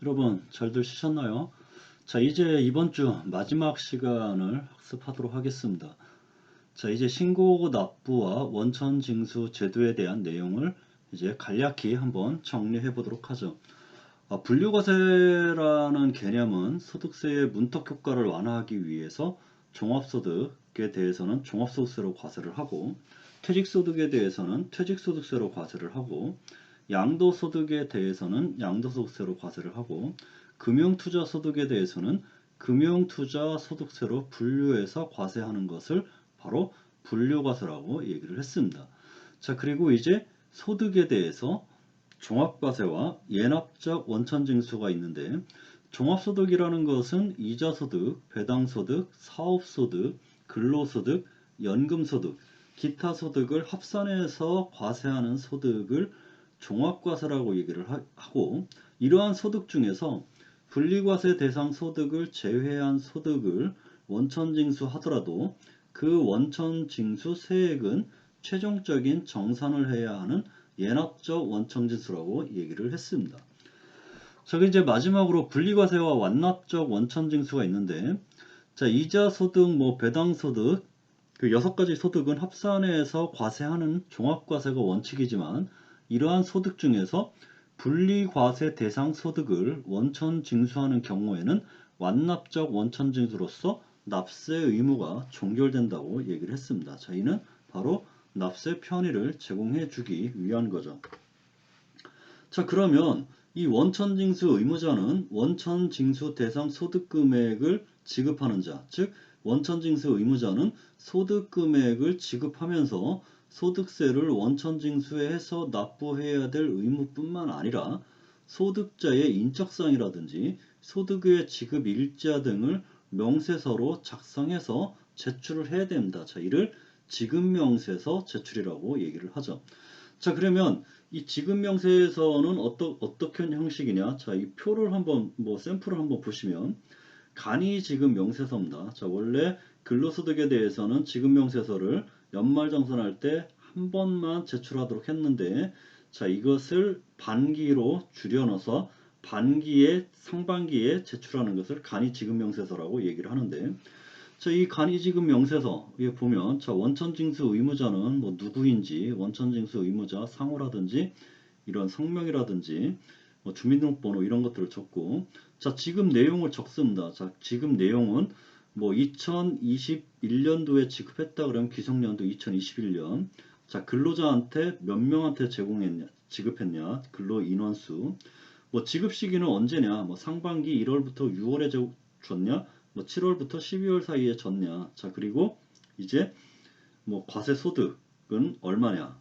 여러분 잘들 쉬셨나요? 자, 이제 이번 주 마지막 시간을 학습하도록 하겠습니다. 자, 이제 신고 납부와 원천 징수 제도에 대한 내용을 이제 간략히 한번 정리해 보도록 하죠. 분류과세라는 개념은 소득세의 문턱 효과를 완화하기 위해서 종합소득에 대해서는 종합소득세로 과세를 하고, 퇴직소득에 대해서는 퇴직소득세로 과세를 하고, 양도소득에 대해서는 양도소득세로 과세를 하고, 금융투자소득에 대해서는 금융투자소득세로 분류해서 과세하는 것을 바로 분류과세라고 얘기를 했습니다. 자, 그리고 이제 소득에 대해서 종합과세와 예납적 원천징수가 있는데, 종합소득이라는 것은 이자소득, 배당소득, 사업소득, 근로소득, 연금소득, 기타 소득을 합산해서 과세하는 소득을 종합과세라고 얘기를 하고, 이러한 소득 중에서 분리과세 대상 소득을 제외한 소득을 원천징수하더라도 그 원천징수 세액은 최종적인 정산을 해야 하는 예납적 원천징수라고 얘기를 했습니다. 자, 이제 마지막으로 분리과세와 완납적 원천징수가 있는데, 자, 이자소득, 배당소득, 그 6가지 소득은 합산해서 과세하는 종합과세가 원칙이지만, 이러한 소득 중에서 분리과세 대상 소득을 원천징수하는 경우에는 완납적 원천징수로서 납세 의무가 종결된다고 얘기를 했습니다. 자, 이는 바로 납세 편의를 제공해 주기 위한 거죠. 자, 그러면 이 원천징수 의무자는 원천징수 대상 소득금액을 지급하는 자, 즉 원천징수 의무자는 소득금액을 지급하면서 소득세를 원천징수해서 납부해야 될 의무뿐만 아니라 소득자의 인적사항이라든지 소득의 지급 일자 등을 명세서로 작성해서 제출을 해야 됩니다. 자, 이를 지급명세서 제출이라고 얘기를 하죠. 자, 그러면 이 지급명세서는 어떻게 형식이냐? 자, 이 표를 한번 샘플을 한번 보시면 간이지급명세서입니다. 자, 원래 근로소득에 대해서는 지급명세서를 연말정산할 때 한 번만 제출하도록 했는데, 자, 이것을 반기로 줄여넣어서 반기에 상반기에 제출하는 것을 간이지급명세서라고 얘기를 하는데, 자, 이 간이지급 명세서에 보면, 자, 원천징수 의무자는 누구인지, 원천징수 의무자 상호라든지 이런 성명이라든지 주민등록번호 이런 것들을 적고, 자, 지급 내용을 적습니다. 자, 지급 내용은 2021년도에 지급했다 그러면 기성년도 2021년. 자, 근로자한테 몇 명한테 지급했냐, 근로 인원수. 지급 시기는 언제냐, 상반기 1월부터 6월에 줬냐, 7월부터 12월 사이에 줬냐. 자, 그리고 이제 과세 소득은 얼마냐.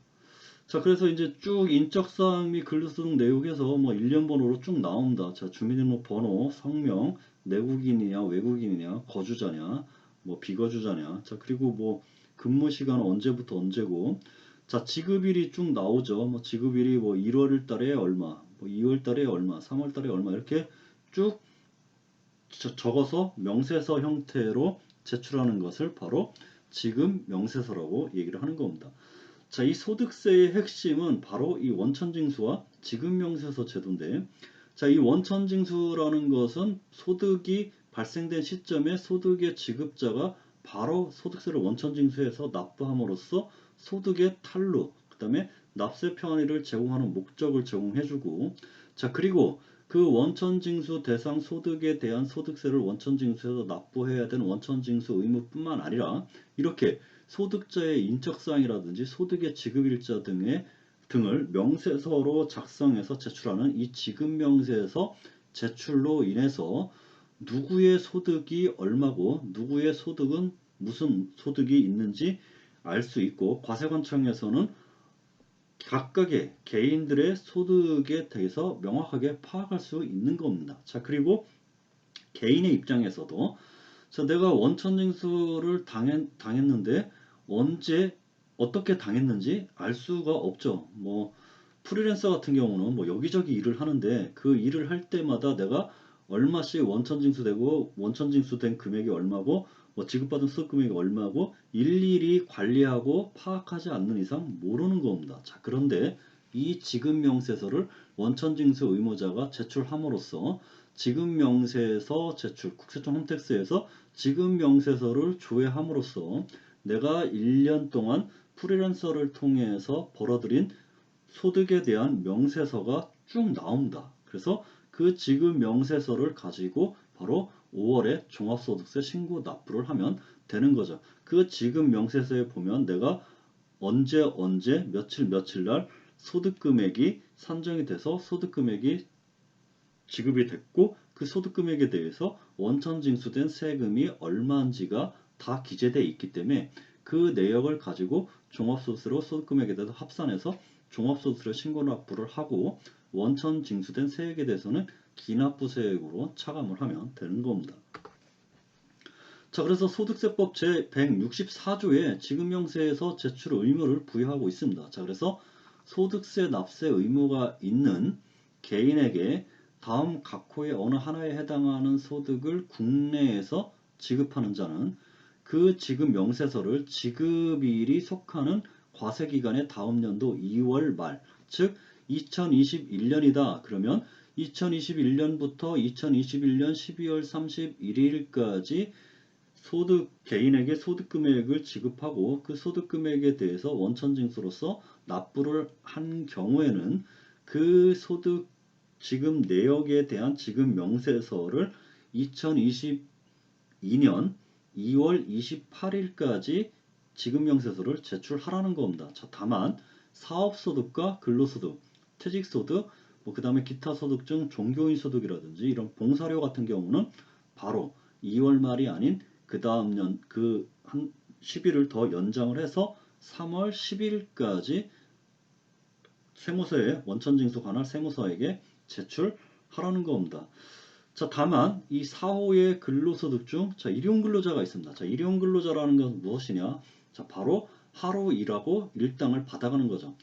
자, 그래서 이제 쭉 인적사항 및 근로소득 내역에서 일련 번호로 쭉 나온다. 자, 주민등록번호, 성명, 내국인이냐, 외국인이냐, 거주자냐, 비거주자냐. 자, 그리고 근무시간은 언제부터 언제고. 자, 지급일이 쭉 나오죠. 지급일이 1월 달에 얼마, 2월 달에 얼마, 3월 달에 얼마 이렇게 쭉 적어서 명세서 형태로 제출하는 것을 바로 지급 명세서라고 얘기를 하는 겁니다. 자, 이 소득세의 핵심은 바로 이 원천징수와 지급명세서 제도인데, 자, 이 원천징수라는 것은 소득이 발생된 시점에 소득의 지급자가 바로 소득세를 원천징수해서 납부함으로써 소득의 탈루, 그 다음에 납세 편의를 제공하는 목적을 제공해주고, 자, 그리고 그 원천징수 대상 소득에 대한 소득세를 원천징수해서 납부해야 되는 원천징수 의무뿐만 아니라 이렇게 소득자의 인적사항이라든지 소득의 지급일자 등을 명세서로 작성해서 제출하는 이 지급명세서 제출로 인해서 누구의 소득이 얼마고 누구의 소득은 무슨 소득이 있는지 알 수 있고, 과세관청에서는 각각의 개인들의 소득에 대해서 명확하게 파악할 수 있는 겁니다. 자, 그리고 개인의 입장에서도, 자, 내가 원천징수를 당했는데 언제 어떻게 당했는지 알 수가 없죠. 프리랜서 같은 경우는 여기저기 일을 하는데 그 일을 할 때마다 내가 얼마씩 원천징수되고 원천징수된 금액이 얼마고 지급받은 수익 금액이 얼마고 일일이 관리하고 파악하지 않는 이상 모르는 겁니다. 자, 그런데 이 지급명세서를 원천징수 의무자가 제출함으로써 지급명세서 제출, 국세청 홈택스에서 지급명세서를 조회함으로써 내가 1년 동안 프리랜서를 통해서 벌어들인 소득에 대한 명세서가 쭉 나온다. 그래서 그 지급 명세서를 가지고 바로 5월에 종합소득세 신고 납부를 하면 되는 거죠. 그 지급 명세서에 보면 내가 언제 며칠 날 소득금액이 산정이 돼서 소득금액이 지급이 됐고 그 소득금액에 대해서 원천징수된 세금이 얼마인지가 다 기재되어 있기 때문에 그 내역을 가지고 종합소득세로 소득금액에 대해서 합산해서 종합소득세로 신고납부를 하고 원천징수된 세액에 대해서는 기납부세액으로 차감을 하면 되는 겁니다. 자, 그래서 소득세법 제164조에 지급명세에서 제출 의무를 부여하고 있습니다. 자, 그래서 소득세 납세 의무가 있는 개인에게 다음 각호의 어느 하나에 해당하는 소득을 국내에서 지급하는 자는 그 지급 명세서를 지급일이 속하는 과세기간의 다음 연도 2월 말, 즉 2021년이다. 그러면 2021년부터 2021년 12월 31일까지 개인에게 소득금액을 지급하고 그 소득금액에 대해서 원천징수로서 납부를 한 경우에는 그 소득 지급 내역에 대한 지급 명세서를 2022년 2월 28일까지 지급 명세서를 제출하라는 겁니다. 자, 다만 사업소득과 근로소득, 퇴직소득, 그 다음에 기타 소득 중 종교인 소득이라든지 이런 봉사료 같은 경우는 바로 2월 말이 아닌 그 다음 년 한 10일을 더 연장을 해서 3월 10일까지 세무서에 원천징수 관할 세무서에게 제출하라는 겁니다. 자, 다만 이 4호의 근로소득 중 일용근로자가 있습니다. 자, 일용근로자라는 것은 무엇이냐? 자, 바로 하루 일하고 일당을 받아가는 거죠.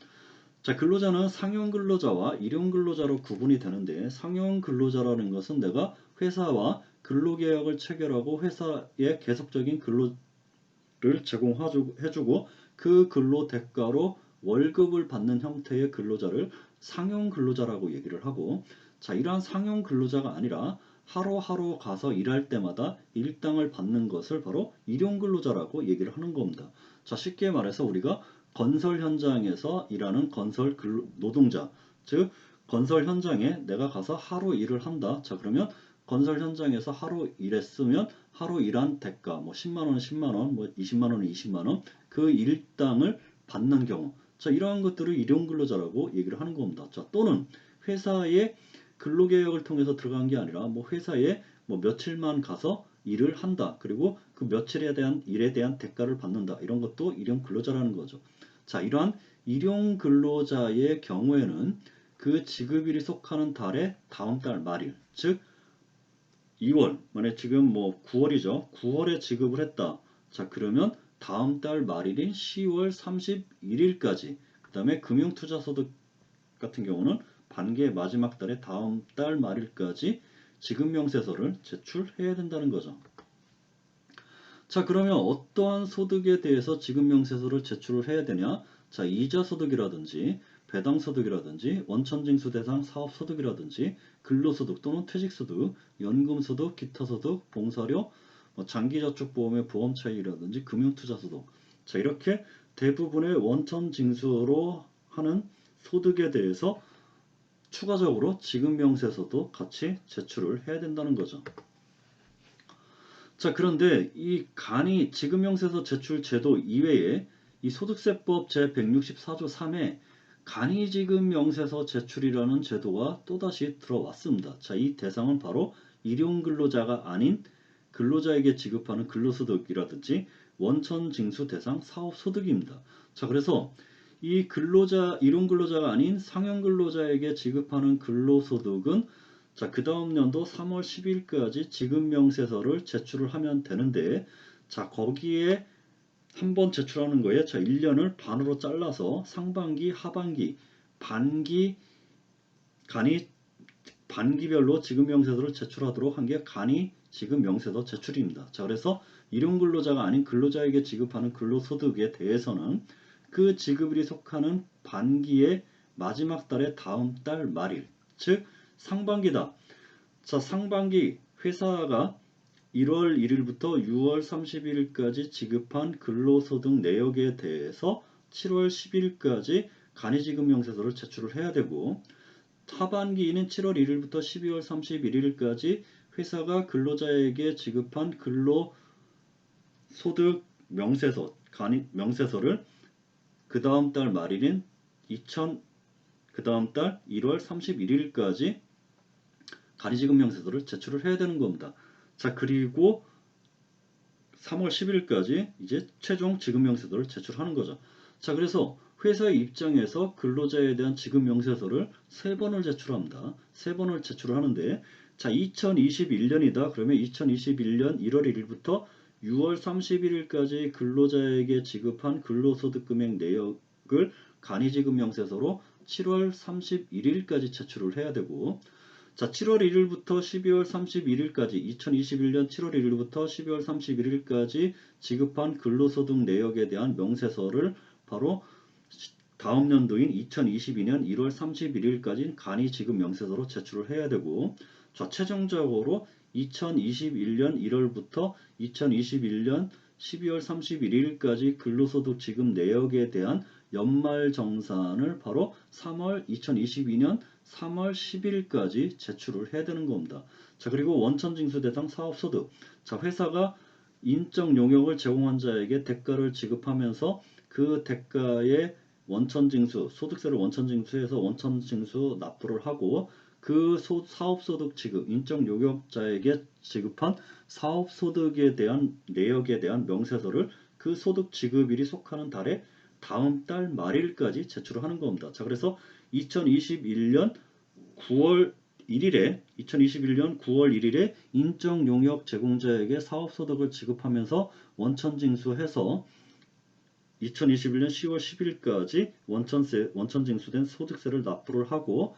자, 근로자는 상용근로자와 일용근로자로 구분이 되는데 상용근로자라는 것은 내가 회사와 근로계약을 체결하고 회사에 계속적인 근로를 제공해주고 그 근로 대가로 월급을 받는 형태의 근로자를 상용근로자라고 얘기를 하고, 자, 이러한 상용근로자가 아니라 하루하루 가서 일할 때마다 일당을 받는 것을 바로 일용근로자라고 얘기를 하는 겁니다. 자, 쉽게 말해서 우리가 건설 현장에서 일하는 건설 노동자, 즉 건설 현장에 내가 가서 하루 일을 한다. 자, 그러면 건설 현장에서 하루 일했으면 하루 일한 대가 뭐 10만 원은 10만 원, 뭐 20만 원은 20만 원, 그 일당을 받는 경우, 자, 이러한 것들을 일용근로자라고 얘기를 하는 겁니다. 자, 또는 회사에 근로계약을 통해서 들어간 게 아니라 뭐 회사에 뭐 며칠만 가서 일을 한다. 그리고 그 며칠에 대한 일에 대한 대가를 받는다. 이런 것도 일용근로자라는 거죠. 자, 이러한 일용근로자의 경우에는 그 지급일이 속하는 달의 다음 달 말일, 즉 2월, 만약 지금 뭐 9월이죠. 9월에 지급을 했다. 자, 그러면 다음 달 말일인 10월 31일까지, 그 다음에 금융투자소득 같은 경우는 반기의 마지막 달의 다음 달 말일까지 지급명세서를 제출해야 된다는 거죠. 자, 그러면 어떠한 소득에 대해서 지급명세서를 제출을 해야 되냐? 자, 이자소득이라든지 배당소득이라든지 원천징수 대상 사업소득이라든지 근로소득 또는 퇴직소득, 연금소득, 기타소득, 봉사료, 장기저축보험의 보험차익이라든지 금융투자소득. 자, 이렇게 대부분의 원천징수로 하는 소득에 대해서 추가적으로 지급명세서도 같이 제출을 해야 된다는 거죠. 자, 그런데 이 간이 지급명세서 제출 제도 이외에 이 소득세법 제164조 3에 간이지급명세서 제출이라는 제도가 또다시 들어왔습니다. 자, 이 대상은 바로 일용근로자가 아닌 근로자에게 지급하는 근로소득이라든지 원천징수 대상 사업소득입니다. 자, 그래서 이 일용근로자가 아닌 상용근로자에게 지급하는 근로소득은 자, 그 다음 연도 3월 10일까지 지급명세서를 제출을 하면 되는데, 자, 거기에 한번 제출하는 거에 자, 1년을 반으로 잘라서 상반기, 하반기, 반기별로 지급명세서를 제출하도록 한 게 간이 지급명세서 제출입니다. 자, 그래서 일용근로자가 아닌 근로자에게 지급하는 근로소득에 대해서는 그 지급일이 속하는 반기의 마지막 달의 다음 달 말일, 즉 상반기다. 자, 상반기 회사가 1월 1일부터 6월 31일까지 지급한 근로소득 내역에 대해서 7월 10일까지 간이지급명세서를 제출을 해야 되고, 하반기는 7월 1일부터 12월 31일까지 회사가 근로자에게 지급한 근로소득 명세서, 명세서를 그 다음 달 말일인 그 다음 달 1월 31일까지 간이지급명세서를 제출을 해야 되는 겁니다. 자, 그리고 3월 10일까지 이제 최종 지급명세서를 제출하는 거죠. 자, 그래서 회사의 입장에서 근로자에 대한 지급명세서를 3번을 제출합니다. 3번을 제출하는데, 자, 2021년이다. 그러면 2021년 1월 1일부터 6월 31일까지 근로자에게 지급한 근로소득 금액 내역을 간이지급명세서로 7월 31일까지 제출을 해야 되고, 자, 7월 1일부터 12월 31일까지 2021년 7월 1일부터 12월 31일까지 지급한 근로소득 내역에 대한 명세서를 바로 다음 연도인 2022년 1월 31일까지 간이지급 명세서로 제출을 해야 되고, 자, 최종적으로 2021년 1월부터 2021년 12월 31일까지 근로소득 지급 내역에 대한 연말정산을 바로 2022년 3월 10일까지 제출을 해야 되는 겁니다. 자, 그리고 원천징수 대상 사업소득. 자, 회사가 인적 용역을 제공한 자에게 대가를 지급하면서 그 대가의 원천징수, 소득세를 원천징수해서 원천징수 납부를 하고, 그 사업소득 지급, 인적 용역자에게 지급한 사업소득에 대한 내역에 대한 명세서를 그 소득 지급일이 속하는 달에 다음 달 말일까지 제출을 하는 겁니다. 자, 그래서 2021년 9월 1일에 인적 용역 제공자에게 사업소득을 지급하면서 원천징수해서 2021년 10월 10일까지 원천징수된 소득세를 납부를 하고,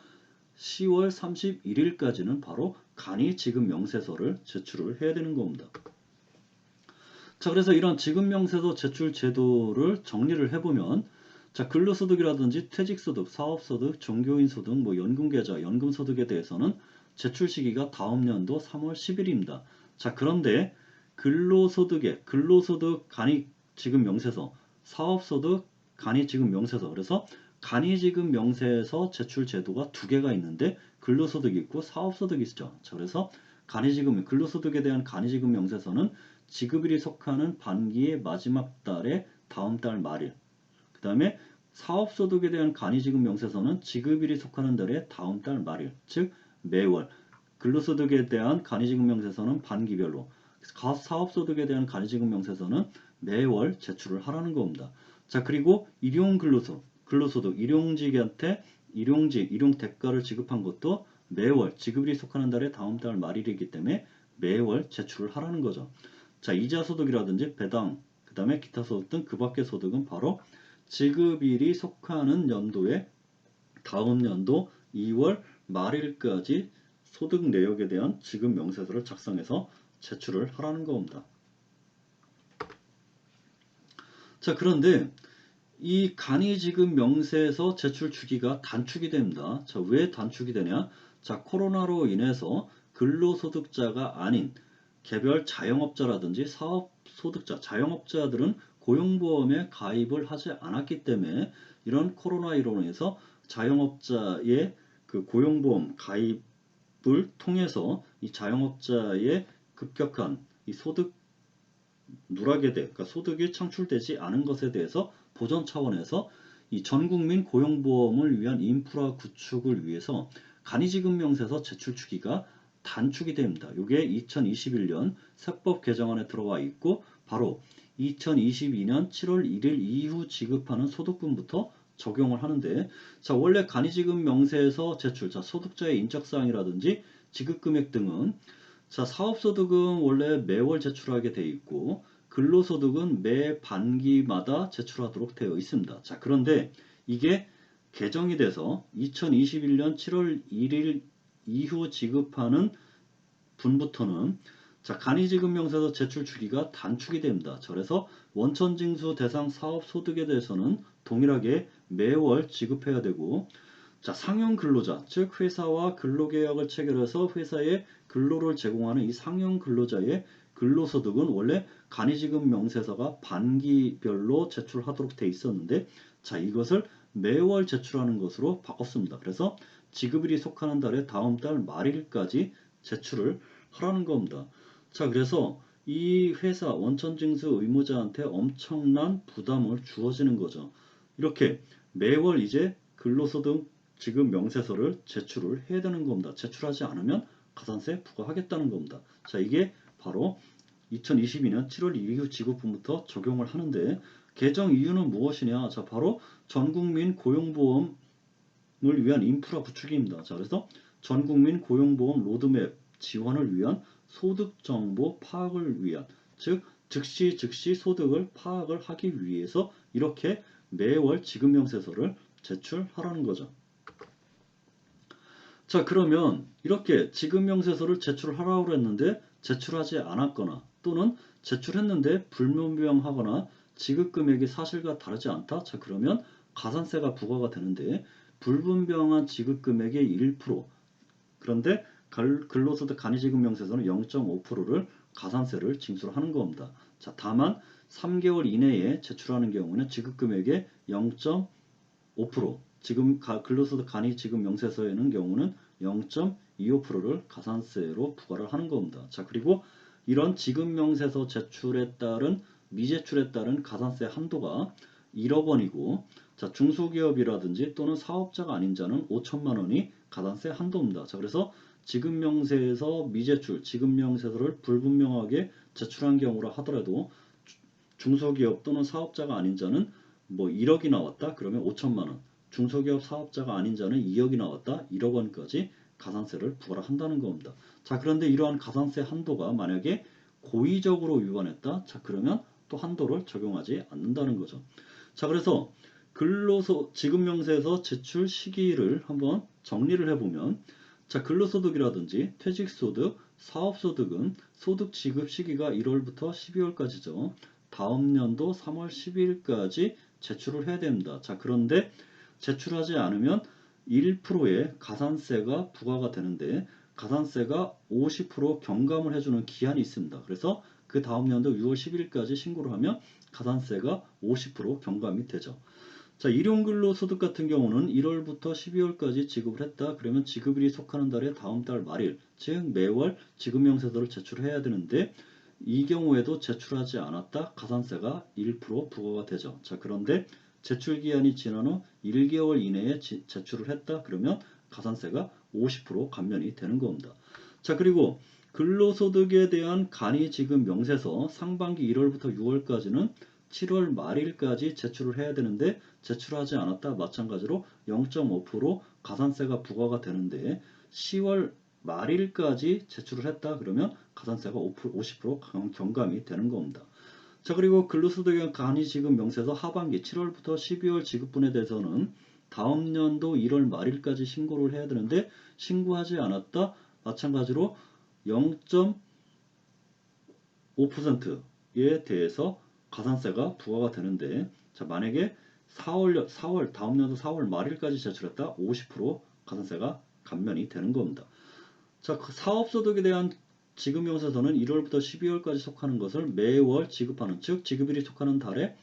10월 31일까지는 바로 간이지급 명세서를 제출을 해야 되는 겁니다. 자, 그래서 이런 지급명세서 제출 제도를 정리를 해보면, 자, 근로소득이라든지 퇴직소득, 사업소득, 종교인소득, 연금계좌, 연금소득에 대해서는 제출 시기가 다음 연도 3월 10일입니다. 자, 그런데 근로소득 간이지급명세서, 사업소득 간이지급명세서, 그래서 간이지급명세서 제출 제도가 두 개가 있는데, 근로소득이 있고 사업소득이 있죠. 자, 그래서 근로소득에 대한 간이지급명세서는 지급일이 속하는 반기의 마지막 달의 다음 달 말일, 그 다음에 사업소득에 대한 간이지급 명세서는 지급일이 속하는 달의 다음 달 말일, 즉 매월. 근로소득에 대한 간이지급 명세서는 반기별로, 사업소득에 대한 간이지급 명세서는 매월 제출을 하라는 겁니다. 자, 그리고 근로소득, 일용직한테 일용 대가를 지급한 것도 매월, 지급일이 속하는 달의 다음 달 말일이기 때문에 매월 제출을 하라는 거죠. 자, 이자소득이라든지 배당, 그 다음에 기타 소득 등 그 밖의 소득은 바로 지급일이 속하는 연도의 다음 연도 2월 말일까지 소득 내역에 대한 지급 명세서를 작성해서 제출을 하라는 겁니다. 자, 그런데 이 간이지급 명세서 제출 주기가 단축이 됩니다. 자, 왜 단축이 되냐? 자, 코로나로 인해서 근로소득자가 아닌 개별 자영업자라든지 사업소득자, 자영업자들은 고용보험에 가입을 하지 않았기 때문에 이런 코로나19로 인해서 자영업자의 그 고용보험 가입을 통해서 이 자영업자의 급격한 이 소득 그러니까 소득이 창출되지 않은 것에 대해서 보전 차원에서 이 전국민 고용보험을 위한 인프라 구축을 위해서 간이지급명세서 제출 주기가 단축이 됩니다. 이게 2021년 세법 개정안에 들어와 있고, 바로 2022년 7월 1일 이후 지급하는 소득분부터 적용을 하는데, 자, 원래 간이지급명세서 제출, 자, 소득자의 인적사항이라든지 지급금액 등은, 자, 사업소득은 원래 매월 제출하게 돼 있고, 근로소득은 매 반기마다 제출하도록 되어 있습니다. 자, 그런데 이게 개정이 돼서 2021년 7월 1일 이후 지급하는 분부터는, 자, 간이지급명세서 제출 주기가 단축이 됩니다. 그래서 원천징수 대상 사업소득에 대해서는 동일하게 매월 지급해야 되고, 자, 상용 근로자, 즉 회사와 근로계약을 체결해서 회사에 근로를 제공하는 이 상용 근로자의 근로소득은 원래 간이지급 명세서가 반기별로 제출하도록 돼 있었는데, 자, 이것을 매월 제출하는 것으로 바꿨습니다. 그래서 지급일이 속하는 달의 다음 달 말일까지 제출을 하라는 겁니다. 자, 그래서 이 회사 원천징수 의무자한테 엄청난 부담을 주어지는 거죠. 이렇게 매월 이제 근로소득 지급 명세서를 제출을 해야 되는 겁니다. 제출하지 않으면 가산세 부과하겠다는 겁니다. 자, 이게 바로 2022년 7월 이후 지급분부터 적용을 하는데, 개정 이유는 무엇이냐? 자, 바로 전국민 고용보험을 위한 인프라 구축입니다. 자, 그래서 전국민 고용보험 로드맵 지원을 위한 소득정보 파악을 위한, 즉 즉시 소득을 파악을 하기 위해서 이렇게 매월 지급명세서를 제출하라는 거죠. 자, 그러면 이렇게 지급명세서를 제출하라고 했는데 제출하지 않았거나, 또는 제출했는데 불분명하거나 지급금액이 사실과 다르지 않다. 자, 그러면 가산세가 부과가 되는데, 불분명한 지급금액의 1%, 그런데 근로소득 간이지급명세서는 0.5%를 가산세를 징수하는 겁니다. 자, 다만 3개월 이내에 제출하는 경우는 지급금액의 0.5%, 지금 근로소득 간이지급명세서에는 경우는 0.25%를 가산세로 부과를 하는 겁니다. 자, 그리고 이런 지급명세서 제출에 따른 미제출에 따른 가산세 한도가 1억 원이고, 자, 중소기업이라든지 또는 사업자가 아닌 자는 5천만 원이 가산세 한도입니다. 자, 그래서 지급명세에서 미제출, 지급명세서를 불분명하게 제출한 경우라 하더라도 중소기업 또는 사업자가 아닌 자는 뭐 1억이 나왔다 그러면 5천만 원, 중소기업 사업자가 아닌 자는 2억이 나왔다 1억 원까지 가산세를 부과한다는 겁니다. 자, 그런데 이러한 가산세 한도가 만약에 고의적으로 위반했다, 자, 그러면 또 한도를 적용하지 않는다는 거죠. 자, 그래서 지급명세서 제출 시기를 한번 정리를 해보면, 자, 근로소득이라든지 퇴직소득, 사업소득은 소득 지급 시기가 1월부터 12월까지죠. 다음 연도 3월 12일까지 제출을 해야 됩니다. 자, 그런데 제출하지 않으면 1%의 가산세가 부과가 되는데, 가산세가 50% 경감을 해주는 기한이 있습니다. 그래서 그 다음 연도 6월 10일까지 신고를 하면 가산세가 50% 경감이 되죠. 자, 일용근로소득 같은 경우는 1월부터 12월까지 지급을 했다. 그러면 지급일이 속하는 달의 다음 달 말일, 즉 매월 지급명세서를 제출해야 되는데, 이 경우에도 제출하지 않았다. 가산세가 1% 부과가 되죠. 자, 그런데 제출기한이 지난 후 1개월 이내에 제출을 했다. 그러면 가산세가 50% 감면이 되는 겁니다. 자, 그리고 근로소득에 대한 간이지급명세서 상반기 1월부터 6월까지는 7월 말일까지 제출을 해야 되는데 제출하지 않았다. 마찬가지로 0.5% 가산세가 부과가 되는데 10월 말일까지 제출을 했다. 그러면 가산세가 50% 경감이 되는 겁니다. 자, 그리고 근로소득의 간이지급명세서 하반기 7월부터 12월 지급분에 대해서는 다음 연도 1월 말일까지 신고를 해야 되는데 신고하지 않았다. 마찬가지로 0.5%에 대해서 가산세가 부과가 되는데, 자, 만약에 4월 다음 연도 4월 말일까지 제출했다. 50% 가산세가 감면이 되는 겁니다. 자, 그 사업소득에 대한 지급명세서는 1월부터 12월까지 속하는 것을 매월 지급하는, 즉 지급일이 속하는 달에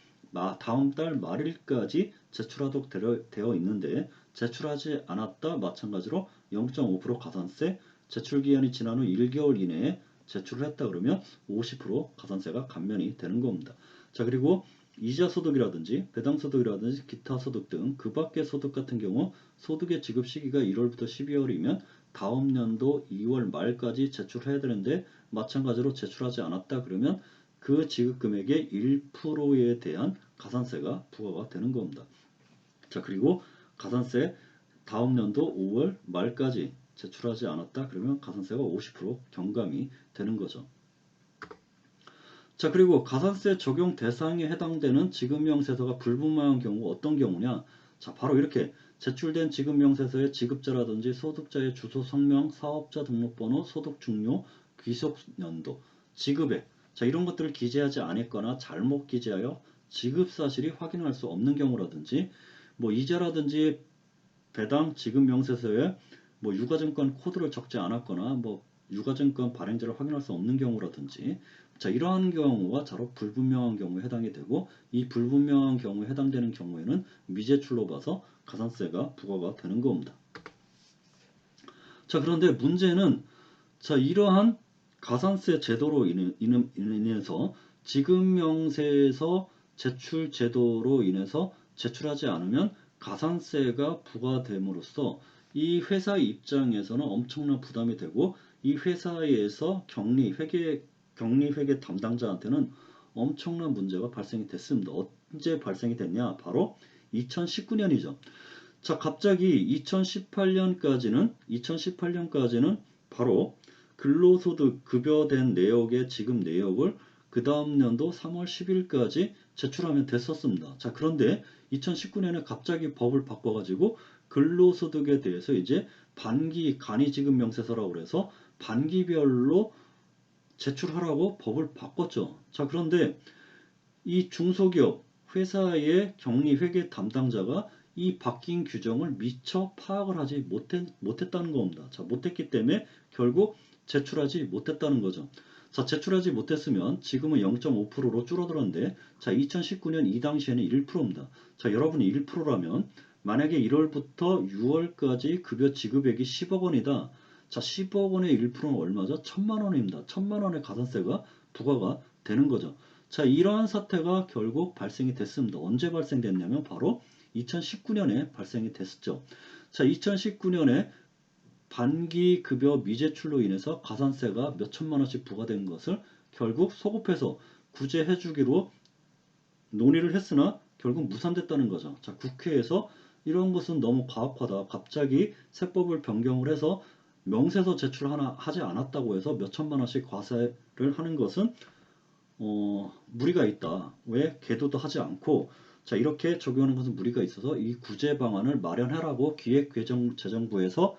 다음 달 말일까지 제출하도록 되어 있는데 제출하지 않았다. 마찬가지로 0.5% 가산세, 제출기한이 지난 후 1개월 이내에 제출을 했다 그러면 50% 가산세가 감면이 되는 겁니다. 자, 그리고 이자소득이라든지 배당소득이라든지 기타 소득 등 그 밖의 소득 같은 경우 소득의 지급 시기가 1월부터 12월이면 다음 연도 2월 말까지 제출해야 되는데 마찬가지로 제출하지 않았다 그러면 그 지급 금액의 1%에 대한 가산세가 부과가 되는 겁니다. 자, 그리고 가산세 다음 연도 5월 말까지 제출하지 않았다 그러면 가산세가 50% 경감이 되는 거죠. 자, 그리고 가산세 적용 대상에 해당되는 지급명세서가 불분명한 경우 어떤 경우냐? 자, 바로 이렇게 제출된 지급명세서의 지급자라든지 소득자의 주소, 성명, 사업자 등록번호, 소득 중요, 귀속 연도, 지급액, 자, 이런 것들을 기재하지 않았거나 잘못 기재하여 지급 사실이 확인할 수 없는 경우라든지, 뭐 이자라든지 배당 지급 명세서에 뭐 유가증권 코드를 적지 않았거나 뭐 유가증권 발행자를 확인할 수 없는 경우라든지 자 이러한 경우가 바로 불분명한 경우에 해당이 되고 이 불분명한 경우에 해당되는 경우에는 미제출로 봐서 가산세가 부과가 되는 겁니다. 자 그런데 문제는 자 이러한 가산세 제도로 인해서 지급명세서 제출 제도로 인해서 제출하지 않으면 가산세가 부과됨으로써 이 회사 입장에서는 엄청난 부담이 되고 이 회사에서 격리회계 담당자한테는 엄청난 문제가 발생이 됐습니다. 언제 발생이 됐냐? 바로 2019년이죠. 자, 갑자기 2018년까지는 바로 근로소득 급여된 내역의 지급 내역을 그 다음 연도 3월 10일까지 제출하면 됐었습니다. 자, 그런데 2019년에 갑자기 법을 바꿔가지고 근로소득에 대해서 이제 간이지급 명세서라고 그래서 반기별로 제출하라고 법을 바꿨죠. 자, 그런데 이 중소기업 회사의 격리회계 담당자가 이 바뀐 규정을 미처 파악을 하지 못했다는 겁니다. 자, 못했기 때문에 결국 제출하지 못했다는 거죠. 자, 제출하지 못했으면 지금은 0.5%로 줄어들었는데 자, 2019년 이 당시에는 1%입니다. 자, 여러분이 1%라면 만약에 1월부터 6월까지 급여 지급액이 10억 원이다. 자, 10억 원의 1%는 얼마죠? 1,000만 원입니다. 1,000만 원의 가산세가 부과가 되는 거죠. 자, 이러한 사태가 결국 발생이 됐습니다. 언제 발생됐냐면 바로 2019년에 발생이 됐었죠. 자, 2019년에 반기급여 미제출로 인해서 가산세가 몇 천만 원씩 부과된 것을 결국 소급해서 구제해주기로 논의를 했으나 결국 무산됐다는 거죠. 자, 국회에서 이런 것은 너무 과학화다. 갑자기 세법을 변경을 해서 명세서 제출하지 않았다고 해서 몇 천만 원씩 과세를 하는 것은 무리가 있다. 왜? 계도도 하지 않고 자 이렇게 적용하는 것은 무리가 있어서 이 구제 방안을 마련하라고 기획재정부에서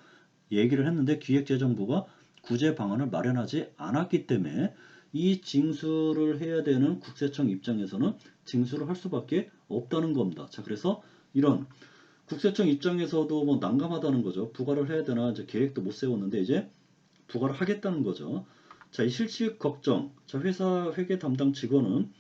얘기를 했는데 기획재정부가 구제 방안을 마련하지 않았기 때문에 이 징수를 해야 되는 국세청 입장에서는 징수를 할 수밖에 없다는 겁니다. 자 그래서 이런 국세청 입장에서도 뭐 난감하다는 거죠. 부과를 해야 되나 이제 계획도 못 세웠는데 이제 부과를 하겠다는 거죠. 자, 이 실직 걱정. 자, 회사 회계 담당 직원은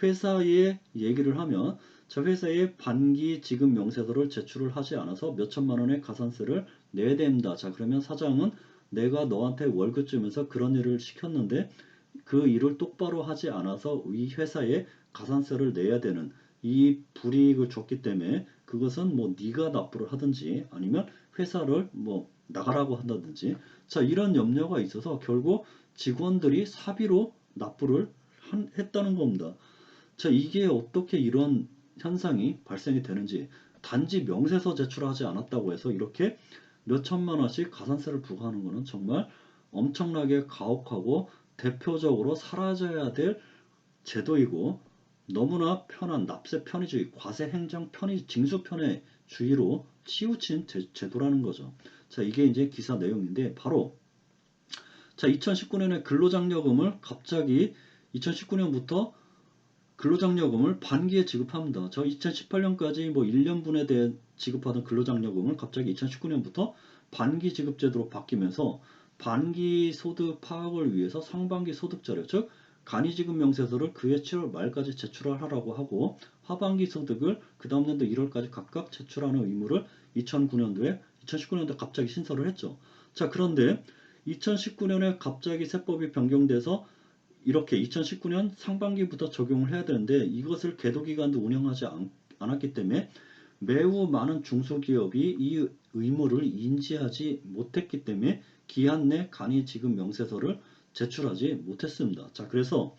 회사에 얘기를 하면 자, 회사에 반기 지급 명세서를 제출을 하지 않아서 몇 천만 원의 가산세를 내야 됩니다. 자, 그러면 사장은 내가 너한테 월급 주면서 그런 일을 시켰는데 그 일을 똑바로 하지 않아서 이 회사에 가산세를 내야 되는 이 불이익을 줬기 때문에 그것은 뭐 네가 납부를 하든지 아니면 회사를 뭐 나가라고 한다든지 자 이런 염려가 있어서 결국 직원들이 사비로 납부를 했다는 겁니다. 자 이게 어떻게 이런 현상이 발생이 되는지 단지 명세서 제출하지 않았다고 해서 이렇게 몇 천만 원씩 가산세를 부과하는 것은 정말 엄청나게 가혹하고 대표적으로 사라져야 될 제도이고 너무나 편한 납세 편의주의, 과세 행정 편의, 징수 편의주의로 치우친 제도라는 거죠. 자, 이게 이제 기사 내용인데 바로 자, 2019년에 근로장려금을 갑자기 2019년부터 근로장려금을 반기에 지급합니다. 저 2018년까지 뭐 1년분에 대해 지급하던 근로장려금을 갑자기 2019년부터 반기 지급제도로 바뀌면서 반기 소득 파악을 위해서 상반기 소득자료 즉 간이지급 명세서를 그해 7월 말까지 제출하라고 하고 하반기 소득을 그 다음 년도 1월까지 각각 제출하는 의무를 2019년도에 갑자기 신설을 했죠. 자 그런데 2019년에 갑자기 세법이 변경돼서 이렇게 2019년 상반기부터 적용을 해야 되는데 이것을 계도기간도 운영하지 않았기 때문에 매우 많은 중소기업이 이 의무를 인지하지 못했기 때문에 기한 내 간이지급 명세서를 제출하지 못했습니다. 자, 그래서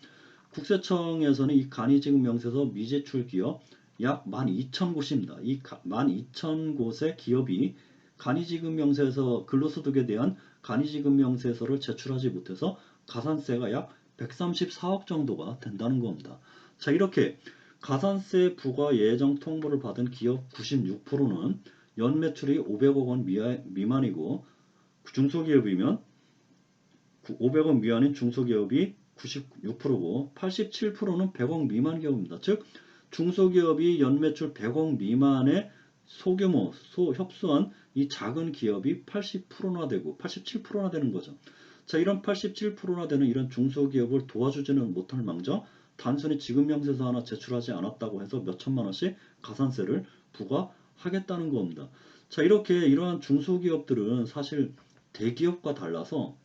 국세청에서는 이 간이지급 명세서 미제출 기업 약 12,000곳입니다. 이 12,000곳의 기업이 간이지급 명세서 근로소득에 대한 간이지급 명세서를 제출하지 못해서 가산세가 약 134억 정도가 된다는 겁니다. 자, 이렇게 가산세 부과 예정 통보를 받은 기업 96%는 연매출이 500억 원 미만이고 중소기업이면 500억 미만인 중소기업이 96%고 87%는 100억 미만 기업입니다. 즉 중소기업이 연매출 100억 미만의 소규모, 협소한 이 작은 기업이 80%나 되고 87%나 되는 거죠. 자, 이런 87%나 되는 이런 중소기업을 도와주지는 못할 망정 단순히 지급명세서 하나 제출하지 않았다고 해서 몇 천만 원씩 가산세를 부과하겠다는 겁니다. 자, 이렇게 이러한 중소기업들은 사실 대기업과 달라서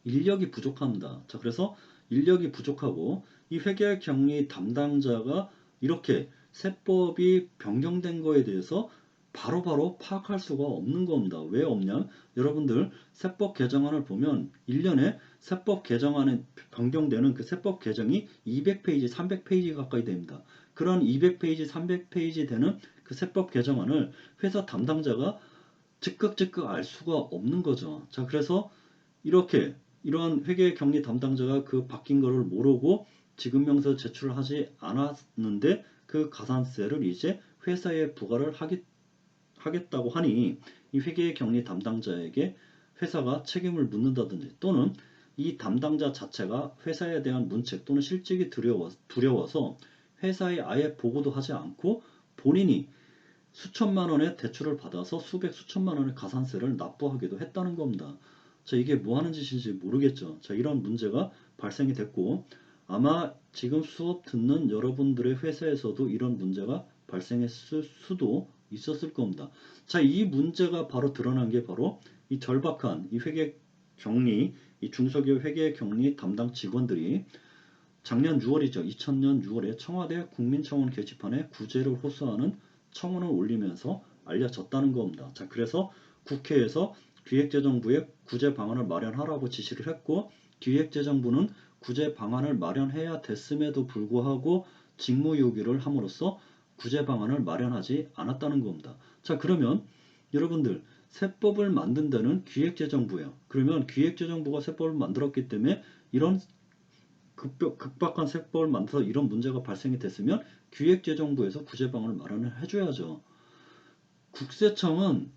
인력이 부족합니다. 자, 그래서 인력이 부족하고 이 회계격리 담당자가 이렇게 세법이 변경된 거에 대해서 바로바로 파악할 수가 없는 겁니다. 왜 없냐? 여러분들 세법 개정안을 보면 1년에 세법 개정안에 변경되는 그 세법 개정이 200페이지, 300페이지 가까이 됩니다. 그런 200페이지, 300페이지 되는 그 세법 개정안을 회사 담당자가 즉각 알 수가 없는 거죠. 자, 그래서 이렇게 이러한 회계격리 담당자가 그 바뀐 거를 모르고 지급명세 제출하지 않았는데 그 가산세를 이제 회사에 부과를 하겠다고 하니 이 회계격리 담당자에게 회사가 책임을 묻는다든지 또는 이 담당자 자체가 회사에 대한 문책 또는 실직이 두려워서 회사에 아예 보고도 하지 않고 본인이 수천만 원의 대출을 받아서 수천만 원의 가산세를 납부하기도 했다는 겁니다. 자, 이게 뭐 하는 짓인지 모르겠죠. 자, 이런 문제가 발생이 됐고 아마 지금 수업 듣는 여러분들의 회사에서도 이런 문제가 발생했을 수도 있었을 겁니다. 자, 이 문제가 바로 드러난 게 바로 이 절박한 이 회계 격리, 이 중소기업 회계 격리 담당 직원들이 작년 6월이죠. 2000년 6월에 청와대 국민청원 게시판에 구제를 호소하는 청원을 올리면서 알려졌다는 겁니다. 자, 그래서 국회에서 기획재정부에 구제 방안을 마련하라고 지시를 했고 기획재정부는 구제 방안을 마련해야 됐음에도 불구하고 직무유기를 함으로써 구제 방안을 마련하지 않았다는 겁니다. 자, 그러면 여러분들 세법을 만든 데는 기획재정부예요. 그러면 기획재정부가 세법을 만들었기 때문에 이런 급박한 세법을 만들어서 이런 문제가 발생이 됐으면 기획재정부에서 구제 방안을 마련을 해줘야죠. 국세청은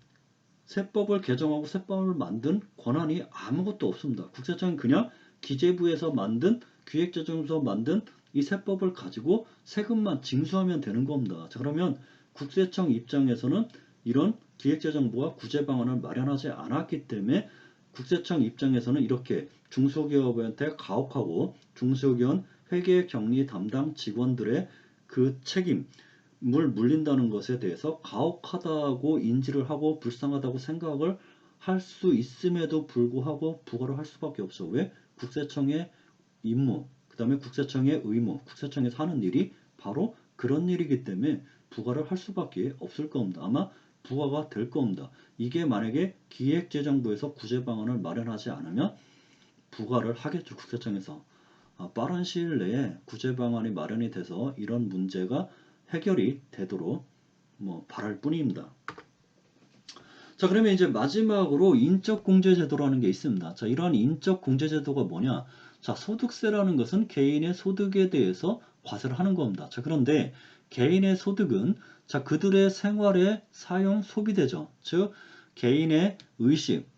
세법을 개정하고 세법을 만든 권한이 아무것도 없습니다. 국세청은 그냥 기재부에서 만든 기획재정부에서 만든 이 세법을 가지고 세금만 징수하면 되는 겁니다. 자, 그러면 국세청 입장에서는 이런 기획재정부가 구제 방안을 마련하지 않았기 때문에 국세청 입장에서는 이렇게 중소기업한테 가혹하고 중소기업 회계격리 담당 직원들의 그 책임을 물린다는 것에 대해서 가혹하다고 인지를 하고 불쌍하다고 생각을 할 수 있음에도 불구하고 부과를 할 수밖에 없어. 왜? 국세청의 임무, 그 다음에 국세청의 의무, 국세청에서 하는 일이 바로 그런 일이기 때문에 부과를 할 수밖에 없을 겁니다. 아마 부과가 될 겁니다. 이게 만약에 기획재정부에서 구제 방안을 마련하지 않으면 부과를 하겠죠. 국세청에서. 빠른 시일 내에 구제 방안이 마련이 돼서 이런 문제가 해결이 되도록 바랄 뿐입니다. 자, 그러면 이제 마지막으로 인적공제제도라는 게 있습니다. 자, 이러한 인적공제제도가 뭐냐? 자, 소득세라는 것은 개인의 소득에 대해서 과세를 하는 겁니다. 자, 그런데 개인의 소득은 자, 그들의 생활에 사용 소비되죠. 즉, 개인의 의식,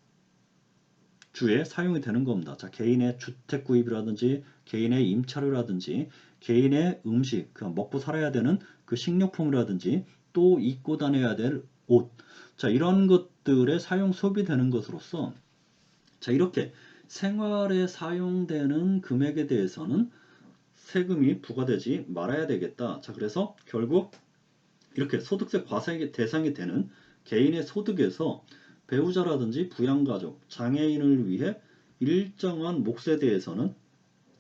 주에 사용이 되는 겁니다. 자, 개인의 주택 구입이라든지 개인의 임차료라든지 개인의 음식, 그 먹고 살아야 되는 그 식료품이라든지 또 입고 다녀야 될 옷. 자, 이런 것들에 사용 소비되는 것으로서 자, 이렇게 생활에 사용되는 금액에 대해서는 세금이 부과되지 말아야 되겠다. 자, 그래서 결국 이렇게 소득세 과세 대상이 되는 개인의 소득에서 배우자라든지 부양가족, 장애인을 위해 일정한 몫에 대해서는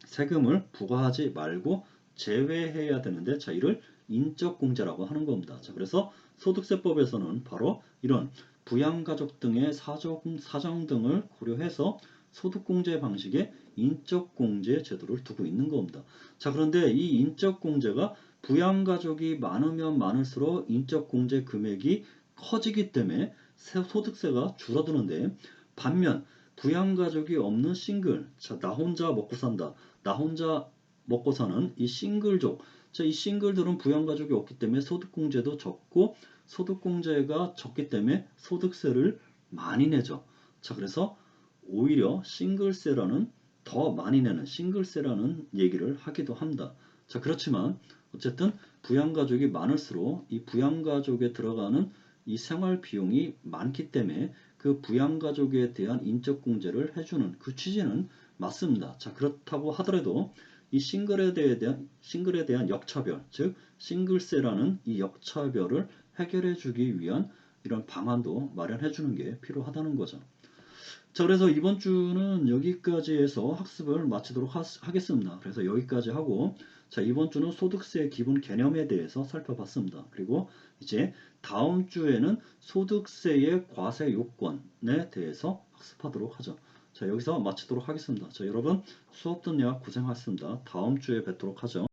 세금을 부과하지 말고 제외해야 되는데 자, 이를 인적공제라고 하는 겁니다. 자, 그래서 소득세법에서는 바로 이런 부양가족 등의 사정 등을 고려해서 소득공제 방식의 인적공제 제도를 두고 있는 겁니다. 자, 그런데 이 인적공제가 부양가족이 많으면 많을수록 인적공제 금액이 커지기 때문에 소득세가 줄어드는데 반면 부양가족이 없는 싱글, 자, 나 혼자 먹고 산다. 나 혼자 먹고 사는 이 싱글족. 자, 이 싱글들은 부양가족이 없기 때문에 소득공제도 적고 소득공제가 적기 때문에 소득세를 많이 내죠. 자, 그래서 오히려 싱글세라는 더 많이 내는 싱글세라는 얘기를 하기도 합니다. 자, 그렇지만 어쨌든 부양가족이 많을수록 이 부양가족에 들어가는 이 생활 비용이 많기 때문에 그 부양가족에 대한 인적공제를 해주는 그 취지는 맞습니다. 자, 그렇다고 하더라도 이 싱글에 대한 역차별, 즉 싱글세라는 이 역차별을 해결해 주기 위한 이런 방안도 마련해 주는 게 필요하다는 거죠. 자, 그래서 이번 주는 여기까지 해서 학습을 마치도록 하겠습니다. 그래서 여기까지 하고, 자, 이번 주는 소득세 기본 개념에 대해서 살펴봤습니다. 그리고 이제 다음 주에는 소득세의 과세 요건에 대해서 학습하도록 하죠. 자, 여기서 마치도록 하겠습니다. 자, 여러분 수업 듣느라 고생하셨습니다. 다음 주에 뵙도록 하죠.